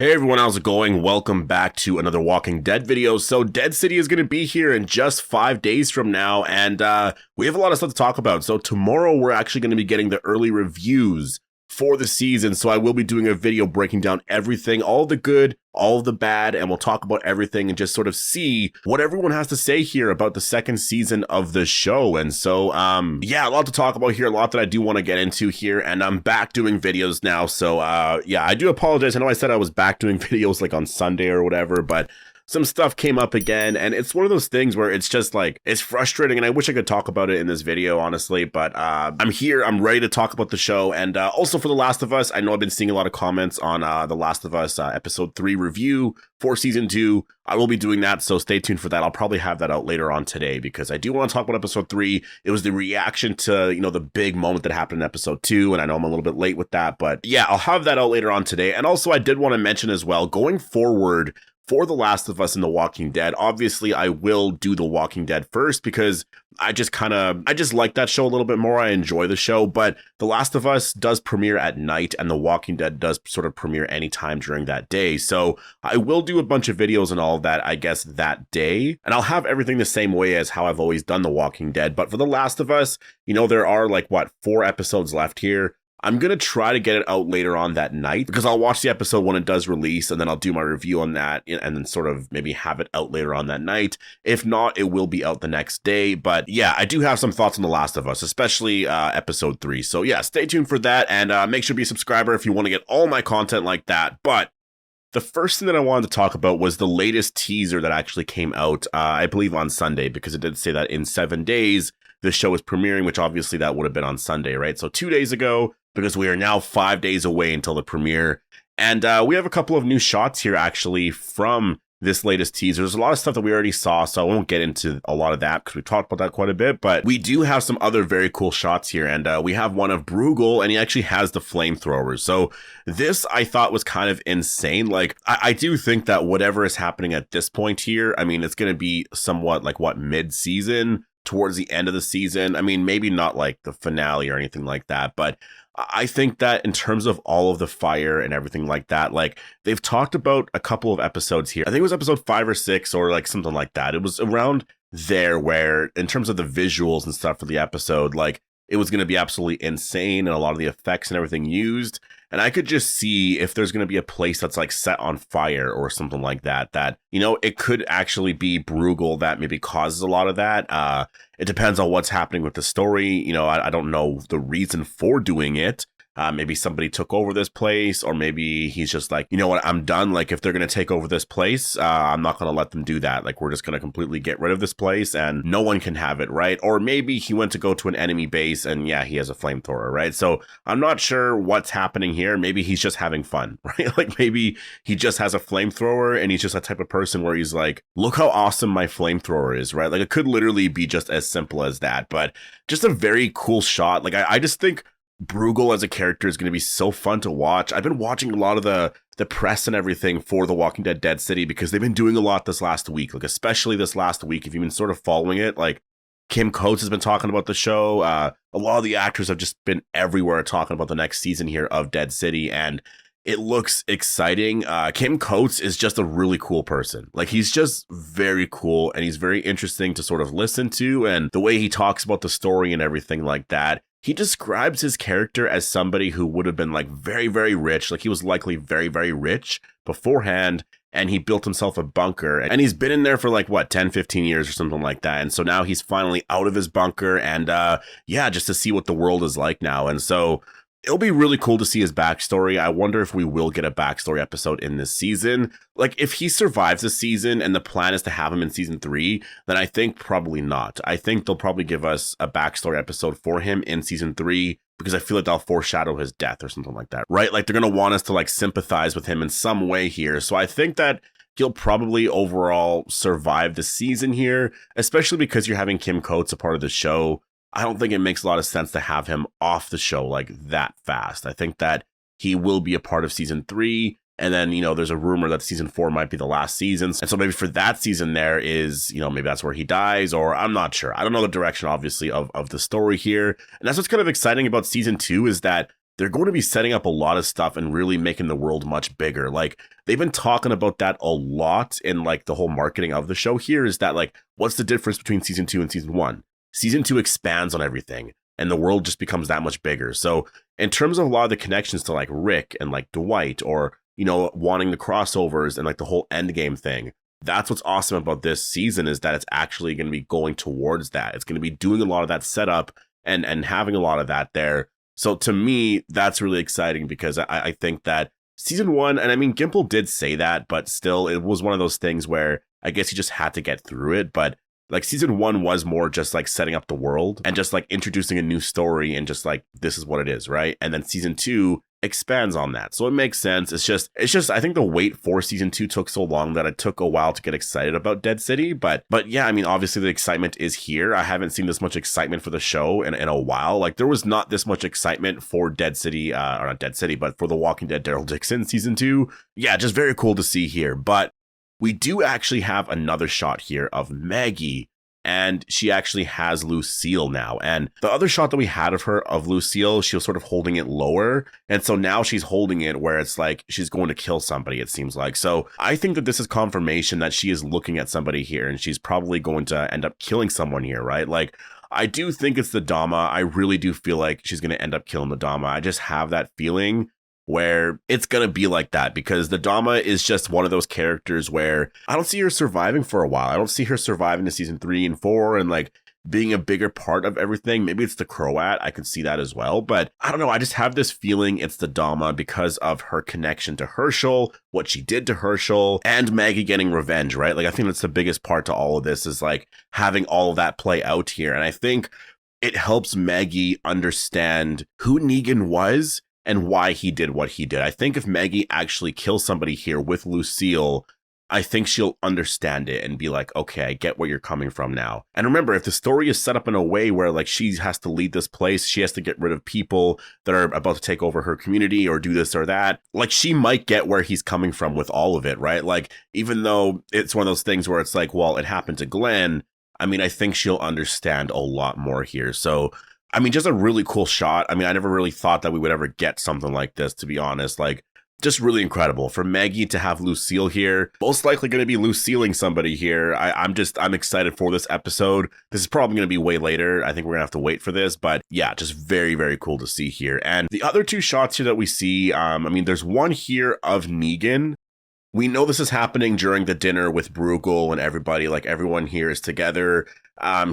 Hey everyone, how's it going? Welcome back to another Walking Dead video. So Dead City is going to be here in just 5 days from now, and we have a lot of stuff to talk about. So tomorrow we're actually going to be getting the early reviews for the season, so I will be doing a video breaking down everything, all the good, all of the bad, and we'll talk about everything and just sort of see what everyone has to say here about the second season of the show. And so, yeah, a lot to talk about here, a lot that I do want to get into here, and I'm back doing videos now. So, yeah, I do apologize. I know I said I was back doing videos like on Sunday or whatever, but some stuff came up again, and it's one of those things where it's just like, it's frustrating, and I wish I could talk about it in this video, honestly, but I'm here, I'm ready to talk about the show, and also for The Last of Us. I know I've been seeing a lot of comments on The Last of Us episode 3 review for season 2. I will be doing that, so stay tuned for that. I'll probably have that out later on today, because I do want to talk about episode 3. It was the reaction to, you know, the big moment that happened in episode 2, and I know I'm a little bit late with that, but yeah, I'll have that out later on today. And also, I did want to mention as well, going forward, for The Last of Us and The Walking Dead, obviously I will do The Walking Dead first because I just like that show a little bit more. I enjoy the show, but The Last of Us does premiere at night and The Walking Dead does sort of premiere anytime during that day. So I will do a bunch of videos and all of that, I guess, that day. And I'll have everything the same way as how I've always done The Walking Dead. But for The Last of Us, you know, there are like, 4 episodes left here. I'm going to try to get it out later on that night because I'll watch the episode when it does release and then I'll do my review on that and then sort of maybe have it out later on that night. If not, it will be out the next day. But yeah, I do have some thoughts on The Last of Us, especially episode 3. So yeah, stay tuned for that and make sure to be a subscriber if you want to get all my content like that. But the first thing that I wanted to talk about was the latest teaser that actually came out, I believe on Sunday, because it did say that in 7 days, the show is premiering, which obviously that would have been on Sunday, right? So 2 days ago, because we are now 5 days away until the premiere. And we have a couple of new shots here, actually, from this latest teaser. There's a lot of stuff that we already saw, so I won't get into a lot of that because we talked about that quite a bit. But we do have some other very cool shots here. And we have one of Bruegel, and he actually has the flamethrowers. So this, I thought, was kind of insane. Like, I do think that whatever is happening at this point here, I mean, it's going to be somewhat like, mid-season, towards the end of the season. I mean, maybe not like the finale or anything like that, but I think that in terms of all of the fire and everything like that, like they've talked about a couple of episodes here. I think it was episode 5 or 6 or like something like that. It was around there where in terms of the visuals and stuff for the episode, like it was going to be absolutely insane and a lot of the effects and everything used. And I could just see if there's going to be a place that's like set on fire or something like that, you know, it could actually be Bruegel that maybe causes a lot of that. It depends on what's happening with the story. You know, I don't know the reason for doing it. Maybe somebody took over this place, or maybe he's just like, you know what, I'm done. Like, if they're going to take over this place, I'm not going to let them do that. Like, we're just going to completely get rid of this place and no one can have it, right? Or maybe he went to go to an enemy base and yeah, he has a flamethrower, right? So I'm not sure what's happening here. Maybe he's just having fun, right? Like, maybe he just has a flamethrower and he's just that type of person where he's like, look how awesome my flamethrower is, right? Like, it could literally be just as simple as that, but just a very cool shot. Like, I just think Bruegel as a character is going to be so fun to watch. I've been watching a lot of the press and everything for The Walking Dead Dead City because they've been doing a lot this last week, like especially this last week. If you've been sort of following it, like Kim Coates has been talking about the show. A lot of the actors have just been everywhere talking about the next season here of Dead City, and it looks exciting. Kim Coates is just a really cool person. Like, he's just very cool and he's very interesting to sort of listen to, and the way he talks about the story and everything like that. He describes his character as somebody who would have been like very, very rich. Like, he was likely very, very rich beforehand, and he built himself a bunker, and he's been in there for like 10, 15 years or something like that. And so now he's finally out of his bunker, and yeah, just to see what the world is like now. And so it'll be really cool to see his backstory. I wonder if we will get a backstory episode in this season. Like, if he survives the season and the plan is to have him in season 3, then I think probably not. I think they'll probably give us a backstory episode for him in season 3 because I feel like they'll foreshadow his death or something like that, right? Like, they're going to want us to like sympathize with him in some way here. So I think that he'll probably overall survive the season here, especially because you're having Kim Coates a part of the show. I don't think it makes a lot of sense to have him off the show like that fast. I think that he will be a part of season 3. And then, you know, there's a rumor that season 4 might be the last season. And so maybe for that season there is, you know, maybe that's where he dies, or I'm not sure. I don't know the direction, obviously, of the story here. And that's what's kind of exciting about season 2 is that they're going to be setting up a lot of stuff and really making the world much bigger. Like, they've been talking about that a lot in like the whole marketing of the show here, is that like, what's the difference between season 2 and season 1? Season 2 expands on everything and the world just becomes that much bigger. So in terms of a lot of the connections to like Rick and like Dwight, or, you know, wanting the crossovers and like the whole Endgame thing, that's what's awesome about this season, is that it's actually going to be going towards that. It's going to be doing a lot of that setup and having a lot of that there. So to me, that's really exciting, because I think that season 1, and I mean, Gimple did say that, but still, it was one of those things where I guess he just had to get through it. But like, season 1 was more just like setting up the world and just like introducing a new story and just like, this is what it is, right? And then season 2 expands on that. So it makes sense. It's just I think the wait for season 2 took so long that it took a while to get excited about Dead City. But yeah, I mean, obviously the excitement is here. I haven't seen this much excitement for the show in a while. Like, there was not this much excitement for Dead City, or not Dead City, but for The Walking Dead Daryl Dixon season 2. Yeah, just very cool to see here. But we do actually have another shot here of Maggie, and she actually has Lucille now. And the other shot that we had of her, of Lucille, she was sort of holding it lower. And so now she's holding it where it's like she's going to kill somebody, it seems like. So I think that this is confirmation that she is looking at somebody here, and she's probably going to end up killing someone here, right? Like, I do think it's the Dama. I really do feel like she's going to end up killing the Dama. I just have that feeling where it's going to be like that, because the Dama is just one of those characters where I don't see her surviving for a while. I don't see her surviving to season 3 and 4 and like being a bigger part of everything. Maybe it's the Croat. I can see that as well. But I don't know. I just have this feeling it's the Dama because of her connection to Herschel, what she did to Herschel, and Maggie getting revenge, right? Like, I think that's the biggest part to all of this, is like having all of that play out here. And I think it helps Maggie understand who Negan was and why he did what he did. I think if Maggie actually kills somebody here with Lucille, I think she'll understand it and be like, okay, I get where you're coming from now. And remember, if the story is set up in a way where like she has to lead this place, she has to get rid of people that are about to take over her community or do this or that, like, she might get where he's coming from with all of it, right? Like, even though it's one of those things where it's like, well, it happened to Glenn, I mean, I think she'll understand a lot more here. So I mean, just a really cool shot. I mean, I never really thought that we would ever get something like this, to be honest. Like, just really incredible for Maggie to have Lucille here. Most likely going to be Lucilleing somebody here. I'm excited for this episode. This is probably going to be way later. I think we're going to have to wait for this. But yeah, just very, very cool to see here. And the other two shots here that we see, I mean, there's one here of Negan. We know this is happening during the dinner with Bruegel and everybody, like everyone here is together.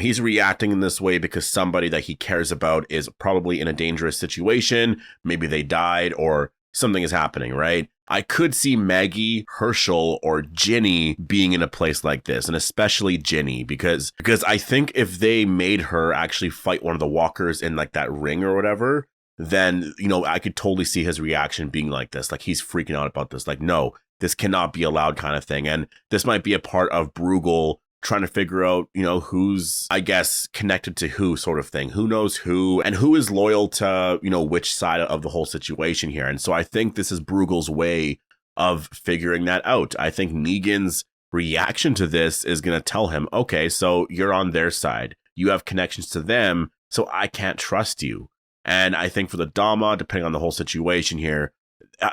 He's reacting in this way because somebody that he cares about is probably in a dangerous situation. Maybe they died or something is happening, right? I could see Maggie, Herschel, or Ginny being in a place like this, and especially Ginny, because I think if they made her actually fight one of the walkers in like that ring or whatever, then, you know, I could totally see his reaction being like this. Like, he's freaking out about this. Like, no, this cannot be allowed kind of thing. And this might be a part of Bruegel trying to figure out, you know, who's, I guess, connected to who sort of thing. Who knows who and who is loyal to, you know, which side of the whole situation here. And so I think this is Bruegel's way of figuring that out. I think Negan's reaction to this is going to tell him, okay, so you're on their side. You have connections to them, so I can't trust you. And I think for the Dama, depending on the whole situation here,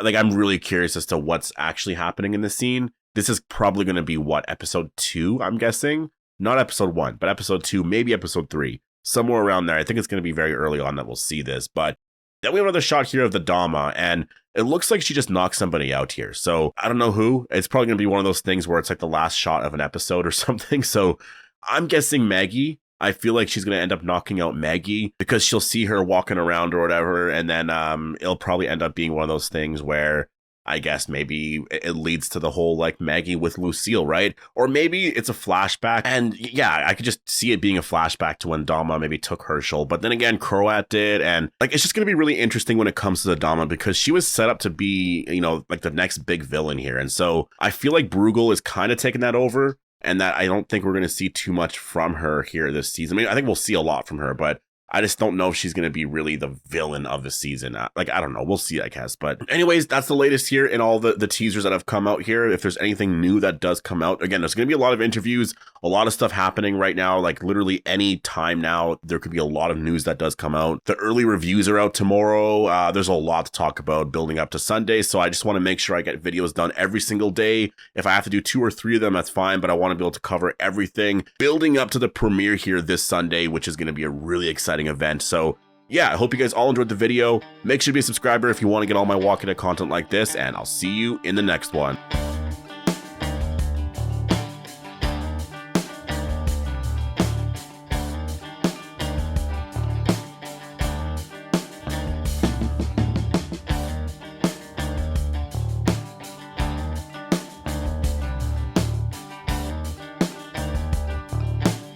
like, I'm really curious as to what's actually happening in this scene. This is probably going to be what, episode 2, I'm guessing? Not episode 1, but episode 2, maybe episode 3, somewhere around there. I think it's going to be very early on that we'll see this. But then we have another shot here of the Dama, and it looks like she just knocked somebody out here. So I don't know who. It's probably going to be one of those things where it's like the last shot of an episode or something. So I'm guessing Maggie. I feel like she's going to end up knocking out Maggie because she'll see her walking around or whatever. And then it'll probably end up being one of those things where I guess maybe it leads to the whole like Maggie with Lucille, right? Or maybe it's a flashback. And yeah, I could just see it being a flashback to when Dama maybe took Herschel. But then again, Croat did. And like, it's just going to be really interesting when it comes to the Dama because she was set up to be, you know, like the next big villain here. And so I feel like Bruegel is kind of taking that over. And that I don't think we're going to see too much from her here this season. I mean, I think we'll see a lot from her, but I just don't know if she's going to be really the villain of the season. Like, I don't know. We'll see, I guess. But anyways, that's the latest here in all the teasers that have come out here. If there's anything new that does come out, again, there's going to be a lot of interviews, a lot of stuff happening right now. Like literally any time now, there could be a lot of news that does come out. The early reviews are out tomorrow. There's a lot to talk about building up to Sunday. So I just want to make sure I get videos done every single day. If I have to do 2 or 3 of them, that's fine. But I want to be able to cover everything building up to the premiere here this Sunday, which is going to be a really exciting event. So yeah, I hope you guys all enjoyed the video. Make sure to be a subscriber if you want to get all my Walking Dead content like this, and I'll see you in the next one.